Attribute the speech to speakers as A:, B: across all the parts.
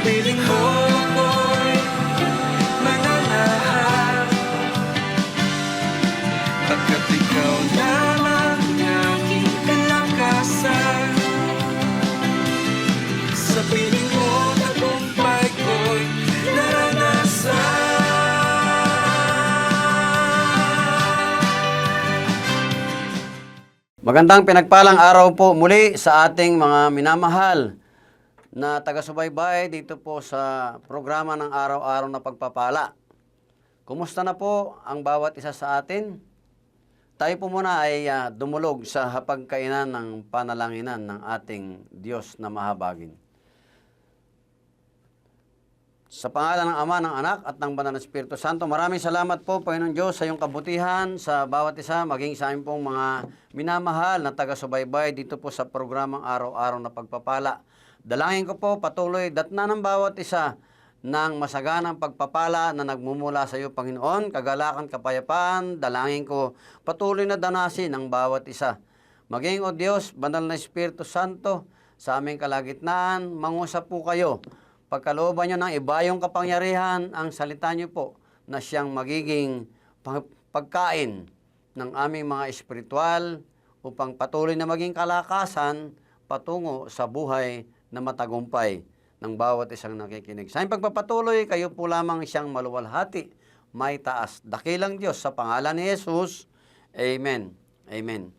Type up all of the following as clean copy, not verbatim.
A: piling mo ako'y mananahan, pagkat ikaw lamang ang aking kalakasan. Sa piling mo tagumpay ko'y naranasan.
B: Magandang pinagpalang araw po muli sa ating mga minamahal na taga-subaybay dito po sa programa ng araw-araw na pagpapala. Kumusta na po ang bawat isa sa atin? Tayo po muna ay dumulog sa hapagkainan ng panalanginan ng ating Diyos na mahabagin. Sa pangalan ng Ama, ng Anak, at ng Banal na Espiritu Santo, maraming salamat po, Panginoon Diyos, sa iyong kabutihan sa bawat isa, maging sa aming pong mga minamahal na taga-subaybay dito po sa programang araw-araw na pagpapala. Dalangin ko po patuloy datna ng bawat isa ng masaganang pagpapala na nagmumula sa iyo, Panginoon, kagalakan, kapayapaan. Dalangin ko patuloy na danasin ng bawat isa. Maging, O Diyos, Banal na Espiritu Santo, sa aming kalagitnaan, mangusap po kayo. Pagkalooban nyo ng ibayong kapangyarihan, ang salita nyo po na siyang magiging pagkain ng aming mga espiritual upang patuloy na maging kalakasan patungo sa buhay na matagumpay ng bawat isang nakikinig. Sa aming pagpapatuloy, kayo po lamang siyang maluwalhati, may taas. Dakilang Diyos, sa pangalan ni Jesus. Amen. Amen.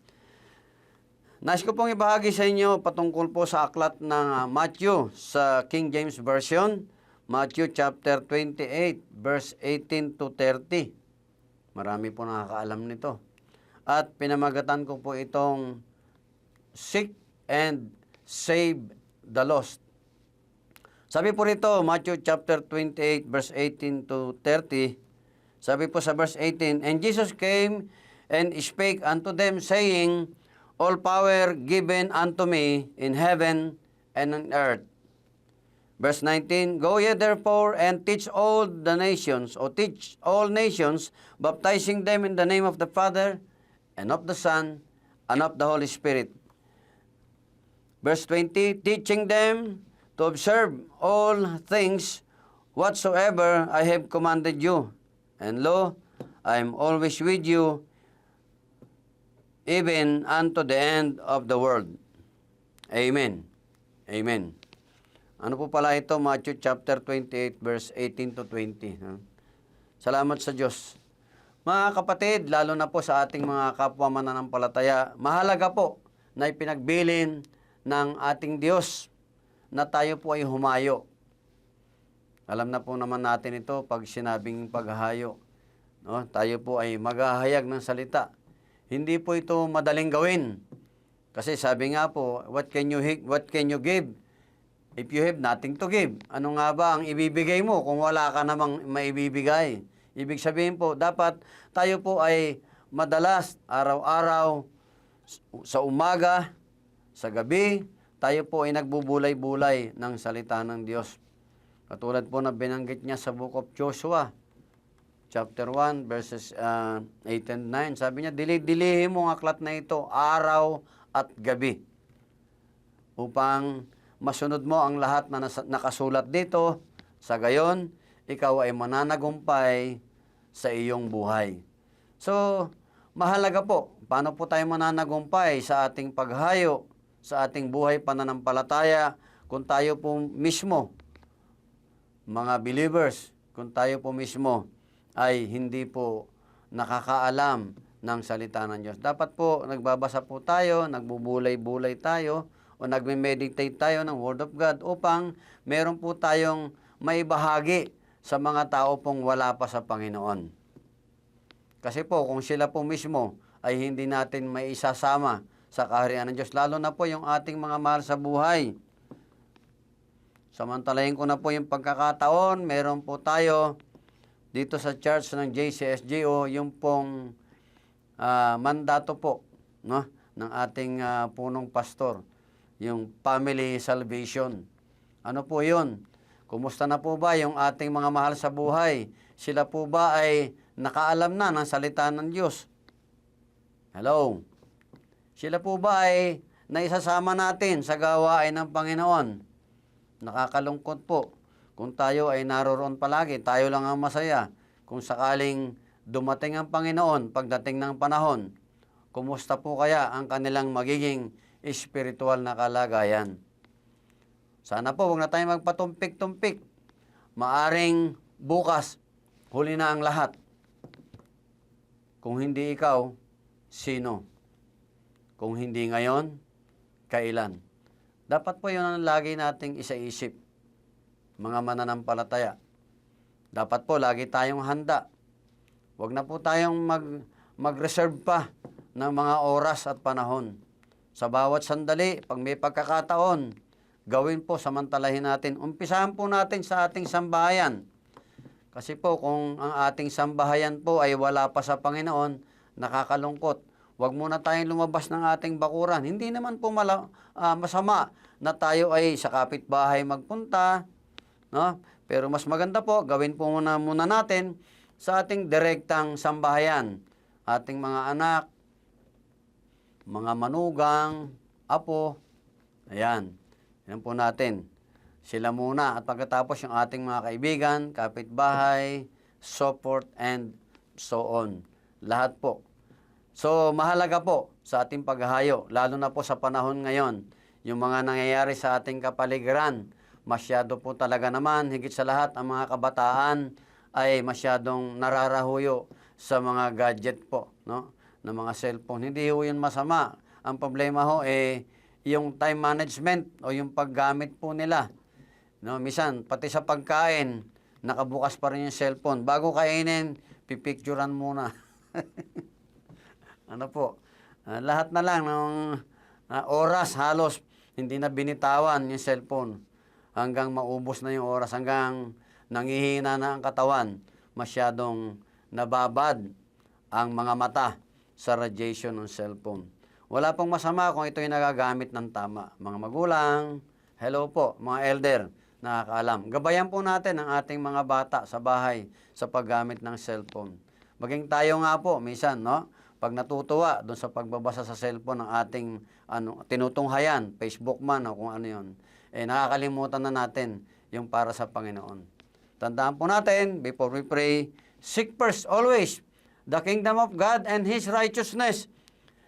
B: Nais ko pong ibahagi sa inyo patungkol po sa aklat ng Matthew sa King James Version, Matthew chapter 28, verse 18 to 30. Marami po nakakaalam nito. At pinamagatan ko po itong Seek and Save the Lost. Sabi po rito, Matthew chapter 28, verse 18 to 30, sabi po sa verse 18, And Jesus came and spake unto them, saying, All power given unto me in heaven and on earth. Verse 19, Go ye therefore and teach all the nations, or teach all nations, baptizing them in the name of the Father, and of the Son, and of the Holy Spirit. Verse 20, Teaching them to observe all things whatsoever I have commanded you. And lo, I am always with you, even unto the end of the world. Amen. Amen. Ano po pala ito? Matthew chapter 28, verse 18 to 20. Salamat sa Diyos. Mga kapatid, lalo na po sa ating mga kapwa mananampalataya, mahalaga po na ipinagbilin ng ating Diyos na tayo po ay humayo. Alam na po naman natin ito pag sinabing paghahayo. No? Tayo po ay maghahayag ng salita. Hindi po ito madaling gawin. Kasi sabi nga po, what can you give if you have nothing to give? Ano nga ba ang ibibigay mo kung wala ka namang maibibigay? Ibig sabihin po, dapat tayo po ay madalas, araw-araw, sa umaga, sa gabi, tayo po ay nagbubulay-bulay ng salita ng Diyos. Katulad po na binanggit niya sa Book of Joshua, chapter 1, verses 8 and 9. Sabi niya, dili-dilihin mo ang aklat na ito, araw at gabi, upang masunod mo ang lahat na nakasulat dito. Sa gayon, ikaw ay mananagumpay sa iyong buhay. So, mahalaga po, paano po tayo mananagumpay sa ating paghayo, sa ating buhay pananampalataya, kung tayo po mismo, mga believers, kung tayo po mismo, ay hindi po nakakaalam ng salita ng Diyos. Dapat po, nagbabasa po tayo, nagbubulay-bulay tayo, o nagme-meditate tayo ng Word of God upang meron po tayong maibahagi sa mga tao pong wala pa sa Panginoon. Kasi po, kung sila po mismo ay hindi natin may isasama sa kaharian ng Diyos, lalo na po yung ating mga mahal sa buhay. Samantalahin ko na po yung pagkakataon, meron po tayo dito sa church ng JCSGO, yung pong mandato po, no, ng ating punong pastor, yung family salvation. Ano po yun? Kumusta na po ba yung ating mga mahal sa buhay? Sila po ba ay nakaalam na ng salita ng Diyos? Hello? Sila po ba ay naisasama natin sa gawain ng Panginoon? Nakakalungkot po Kung tayo ay naroroon palagi, tayo lang ang masaya. Kung sakaling dumating ang Panginoon pagdating ng panahon, kumusta po kaya ang kanilang magiging espiritual na kalagayan? Sana po, huwag na tayo magpatumpik-tumpik. Maaring bukas, huli na ang lahat. Kung hindi ikaw, sino? Kung hindi ngayon, kailan? Dapat po yun ang lagi nating isaisip, mga mananampalataya. Dapat po lagi tayong handa. Huwag na po tayong mag-reserve pa ng mga oras at panahon. Sa bawat sandali, pag may pagkakataon, gawin po, samantalahin natin. Umpisahan po natin sa ating sambahayan. Kasi po, kung ang ating sambahayan po ay wala pa sa Panginoon, nakakalungkot. Huwag muna tayong lumabas ng ating bakuran. Hindi naman po masama na tayo ay sa kapitbahay magpunta, no? Pero mas maganda po, gawin po muna natin sa ating direktang sambahayan. Ating mga anak, mga manugang, apo, ayan. Yan po natin. Sila muna at pagkatapos yung ating mga kaibigan, kapitbahay, support, and so on. Lahat po. So, mahalaga po sa ating paghahayo, lalo na po sa panahon ngayon, yung mga nangyayari sa ating kapaligiran, masyado po talaga naman, higit sa lahat, ang mga kabataan ay masyadong nararahuyo sa mga gadget po, no? Na mga cellphone. Hindi ho yun masama. Ang problema ho, yung time management o yung paggamit po nila. No, minsan, pati sa pagkain, nakabukas pa rin yung cellphone. Bago kainin, pipicturan muna. Ano po? Lahat na lang ng oras halos hindi na binitawan yung cellphone. Hanggang maubos na yung oras, hanggang nangihina na ang katawan. Masyadong nababad ang mga mata sa radiation ng cellphone. Wala pong masama kung ito'y nagagamit ng tama. Mga magulang, hello po, mga elder, nakakaalam. Gabayan po natin ang ating mga bata sa bahay sa paggamit ng cellphone. Maging tayo nga po, minsan, no? Pag natutuwa doon sa pagbabasa sa cellphone ng ating tinutunghayan, Facebook man o kung ano yun, nakakalimutan na natin yung para sa Panginoon. Tandaan po natin, before we pray, seek first always the kingdom of God and His righteousness,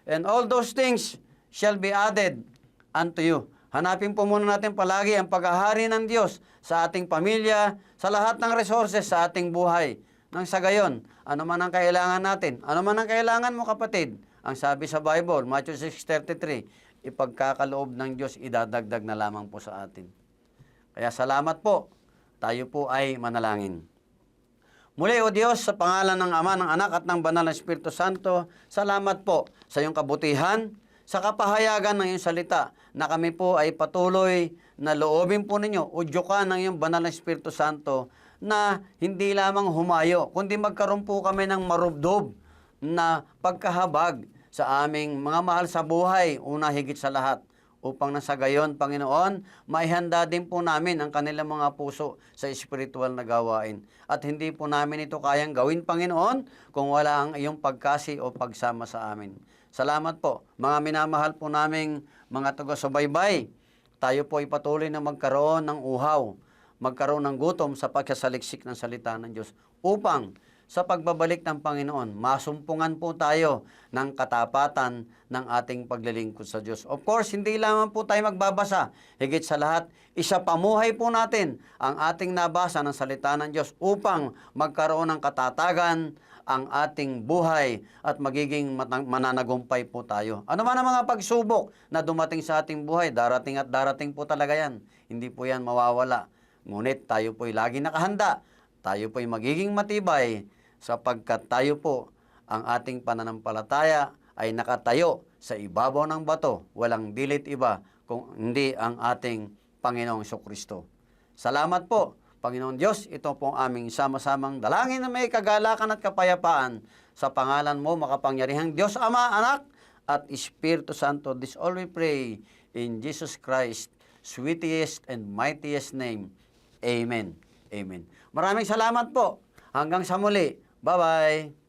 B: and all those things shall be added unto you. Hanapin po muna natin palagi ang paghahari ng Diyos sa ating pamilya, sa lahat ng resources sa ating buhay. Nang sa gayon, ano man ang kailangan natin, ano man ang kailangan mo kapatid, ang sabi sa Bible, Matthew 6:33, ipagkakaloob ng Diyos, idadagdag na lamang po sa atin. Kaya salamat po, tayo po ay manalangin. Muli, O Diyos, sa pangalan ng Ama, ng Anak at ng Banal na Espiritu Santo, salamat po sa iyong kabutihan, sa kapahayagan ng iyong salita, na kami po ay patuloy na loobin po ninyo, udyukan ng iyong Banal na Espiritu Santo, na hindi lamang humayo, kundi magkaroon po kami ng marubdob na pagkahabag sa aming mga mahal sa buhay, una higit sa lahat, upang nasa gayon, Panginoon, maihanda din po namin ang kanilang mga puso sa espiritual na gawain. At hindi po namin ito kayang gawin, Panginoon, kung wala ang iyong pagkasi o pagsama sa amin. Salamat po, mga minamahal po naming mga taga-subaybay. Tayo po ay patuloy na magkaroon ng uhaw, magkaroon ng gutom sa pagkasaliksik ng salita ng Diyos upang sa pagbabalik ng Panginoon, masumpungan po tayo ng katapatan ng ating paglilingkod sa Diyos. Of course, hindi lamang po tayo magbabasa. Higit sa lahat, isapamuhay po natin ang ating nabasa ng salita ng Diyos upang magkaroon ng katatagan ang ating buhay at magiging mananagumpay po tayo. Ano man ang mga pagsubok na dumating sa ating buhay, darating at darating po talaga yan. Hindi po yan mawawala. Ngunit tayo po'y lagi nakahanda. Tayo po'y magiging matibay sapagkat tayo po, ang ating pananampalataya ay nakatayo sa ibabaw ng bato. Walang dilit iba kung hindi ang ating Panginoong Jesucristo. Salamat po, Panginoon Diyos. Ito po ang aming sama-samang dalangin na may kagalakan at kapayapaan. Sa pangalan mo, makapangyarihang Diyos, Ama, Anak, at Espiritu Santo. This all we pray in Jesus Christ, sweetest and mightiest name. Amen. Amen. Maraming salamat po. Hanggang sa muli. Bye-bye.